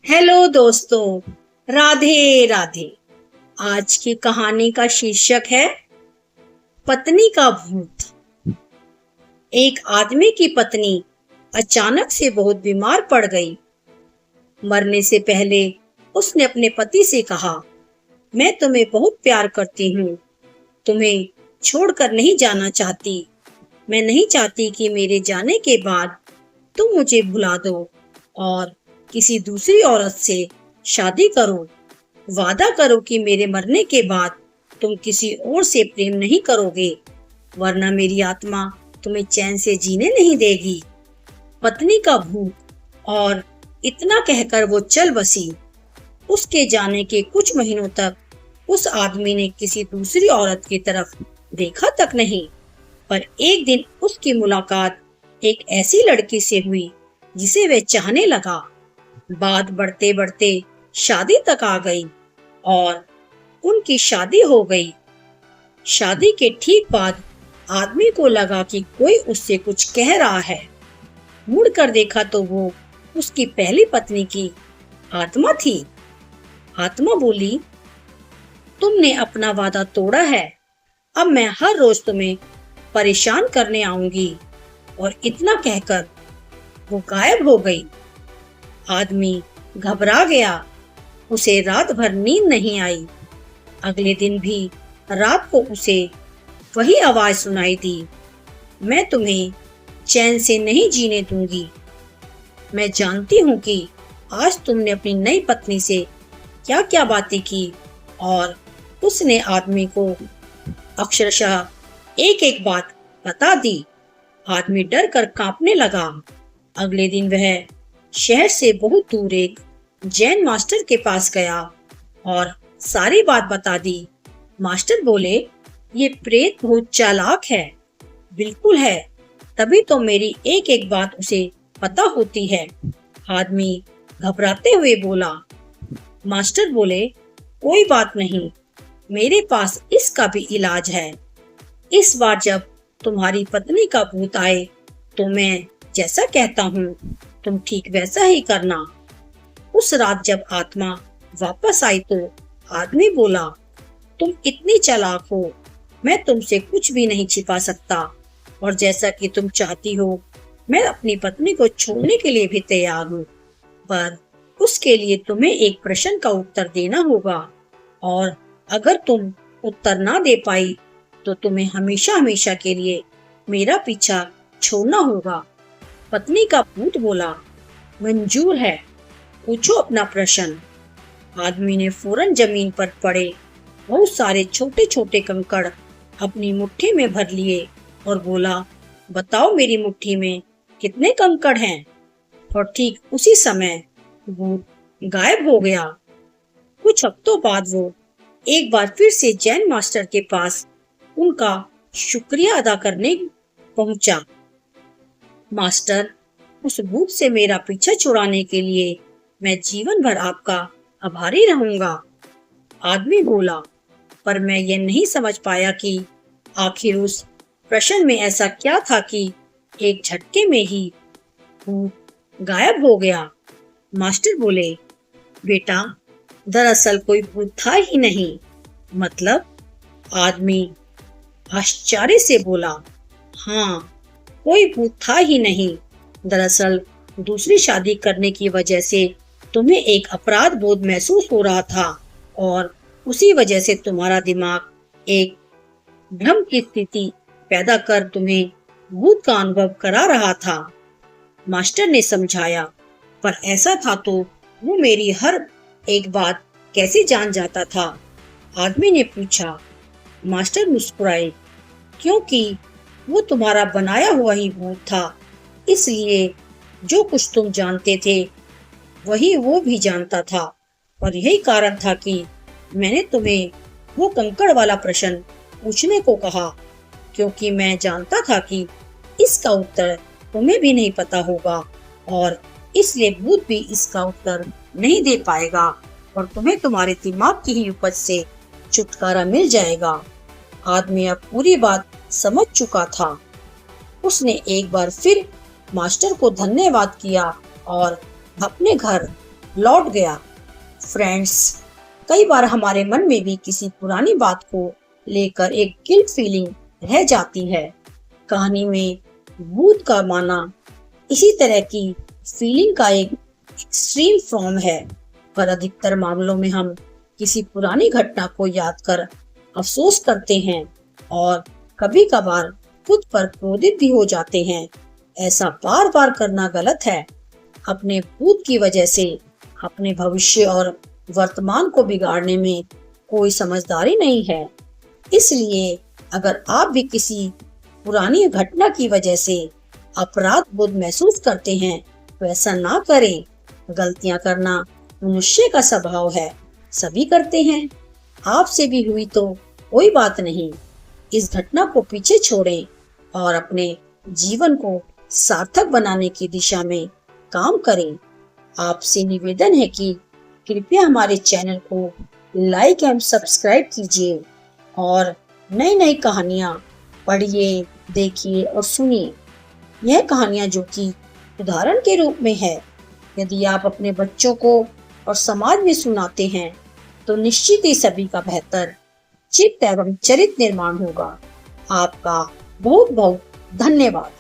Hello दोस्तों, राधे राधे। आज की कहानी का शीर्षक है पत्नी का भूत। एक आदमी की पत्नी अचानक से बहुत बीमार पड़ गई। मरने से पहले उसने अपने पति से कहा, मैं तुम्हें बहुत प्यार करती हूँ, तुम्हें छोड़कर नहीं जाना चाहती। मैं नहीं चाहती कि मेरे जाने के बाद तुम मुझे भुला दो और किसी दूसरी औरत से शादी करो। वादा करो कि मेरे मरने के बाद तुम किसी और से प्रेम नहीं करोगे, वरना मेरी आत्मा तुम्हें चैन से जीने नहीं देगी। पत्नी का भूत। और इतना कहकर वो चल बसी। उसके जाने के कुछ महीनों तक उस आदमी ने किसी दूसरी औरत की तरफ देखा तक नहीं, पर एक दिन उसकी मुलाकात एक ऐसी लड़की से हुई जिसे वह चाहने लगा। बात बढ़ते बढ़ते शादी तक आ गई और उनकी शादी हो गई। शादी के ठीक बाद आदमी को लगा कि कोई उससे कुछ कह रहा है। मुड़कर देखा तो वो उसकी पहली पत्नी की आत्मा थी। आत्मा बोली, तुमने अपना वादा तोड़ा है, अब मैं हर रोज तुम्हें परेशान करने आऊंगी। और इतना कहकर वो गायब हो गई। आदमी घबरा गया। उसे रात भर नींद नहीं आई। अगले दिन भी रात को उसे वही आवाज सुनाई दी, मैं तुम्हें चैन से नहीं जीने दूंगी। मैं जानती हूँ कि आज तुमने अपनी नई पत्नी से क्या क्या बातें की। और उसने आदमी को अक्षरशः एक एक बात बता दी। आदमी डर कर कांपने लगा। अगले दिन वह शहर से बहुत दूर एक जैन मास्टर के पास गया और सारी बात बता दी। मास्टर बोले, ये प्रेत बहुत चालाक है। बिल्कुल है, तभी तो मेरी एक एक बात उसे पता होती है। आदमी घबराते हुए बोला। मास्टर बोले, कोई बात नहीं, मेरे पास इसका भी इलाज है। इस बार जब तुम्हारी पत्नी का भूत आए तो मैं जैसा कहता हूँ तुम ठीक वैसा ही करना। उस रात जब आत्मा वापस आई तो आदमी बोला, तुम इतनी चालाक हो, मैं तुमसे कुछ भी नहीं छिपा सकता। और जैसा कि तुम चाहती हो, मैं अपनी पत्नी को छोड़ने के लिए भी तैयार हूँ, पर उसके लिए तुम्हें एक प्रश्न का उत्तर देना होगा। और अगर तुम उत्तर ना दे पाई तो तुम्हें हमेशा हमेशा के लिए मेरा पीछा छोड़ना होगा। पत्नी का भूत बोला, मंजूर है, पूछो अपना प्रश्न। आदमी ने फौरन जमीन पर पड़े बहुत सारे छोटे छोटे कंकड़ अपनी मुट्ठी में भर लिए और बोला, बताओ मेरी मुट्ठी में कितने कंकड़ हैं। और ठीक उसी समय भूत गायब हो गया। कुछ हफ्तों बाद वो एक बार फिर से जैन मास्टर के पास उनका शुक्रिया अदा करने पहुंचा। मास्टर, उस भूत से मेरा पीछा छुड़ाने के लिए मैं जीवन भर आपका आभारी रहूंगा। आदमी बोला, पर मैं ये नहीं समझ पाया कि आखिर उस प्रश्न में ऐसा क्या था कि एक झटके में ही भूत गायब हो गया। मास्टर बोले, बेटा, दरअसल कोई भूत था ही नहीं। मतलब? आदमी आश्चर्य से बोला, हाँ, कोई भूत था ही नहीं। दरअसल दूसरी शादी करने की वजह से तुम्हें एक अपराध बोध महसूस हो रहा था और उसी वजह से तुम्हारा दिमाग एक भ्रम की स्थिति पैदा कर तुम्हें भूत का अनुभव करा रहा था। मास्टर ने समझाया, पर ऐसा था तो वो मेरी हर एक बात कैसे जान जाता था? आदमी ने पूछा। मास्टर मुस्कुराए, क्योंकि वो तुम्हारा बनाया हुआ ही भूत था, इसलिए जो कुछ तुम जानते थे वही वो भी जानता था। और यही कारण था कि मैंने तुम्हें वो कंकड़ वाला प्रश्न पूछने को कहा, क्योंकि मैं जानता था कि इसका उत्तर तुम्हें भी नहीं पता होगा और इसलिए भूत भी इसका उत्तर नहीं दे पाएगा और तुम्हें तुम्हारे दिमाग की ही उपज से छुटकारा मिल जाएगा। आदमी अब पूरी बात समझ चुका था। उसने एक बार फिर मास्टर को धन्यवाद किया और अपने घर लौट गया। फ्रेंड्स, कई बार हमारे मन में भी किसी पुरानी बात को लेकर एक गिल्ट फीलिंग रह जाती है। कहानी में भूत का माना इसी तरह की फीलिंग का एक एक्सट्रीम फॉर्म है, पर अधिकतर मामलों में हम किसी पुरानी घटना को याद कर अफसोस करते हैं और कभी कभार खुद पर क्रोधित भी हो जाते हैं। ऐसा बार बार करना गलत है। अपने भूत की वजह से अपने भविष्य और वर्तमान को बिगाड़ने में कोई समझदारी नहीं है। इसलिए अगर आप भी किसी पुरानी घटना की वजह से अपराध बोध महसूस करते हैं तो ऐसा ना करें। गलतियां करना मनुष्य का स्वभाव है, सभी करते हैं। आपसे भी हुई तो कोई बात नहीं। इस घटना को पीछे छोड़ें और अपने जीवन को सार्थक बनाने की दिशा में काम करें। आपसे निवेदन है कि कृपया हमारे चैनल को लाइक एवं सब्सक्राइब कीजिए और नई नई कहानियाँ पढ़िए, देखिए और सुनिए। यह कहानियाँ जो कि उदाहरण के रूप में है, यदि आप अपने बच्चों को और समाज में सुनाते हैं तो निश्चित ही सभी का बेहतर चित्त एवं चरित्र निर्माण होगा। आपका बहुत बहुत धन्यवाद।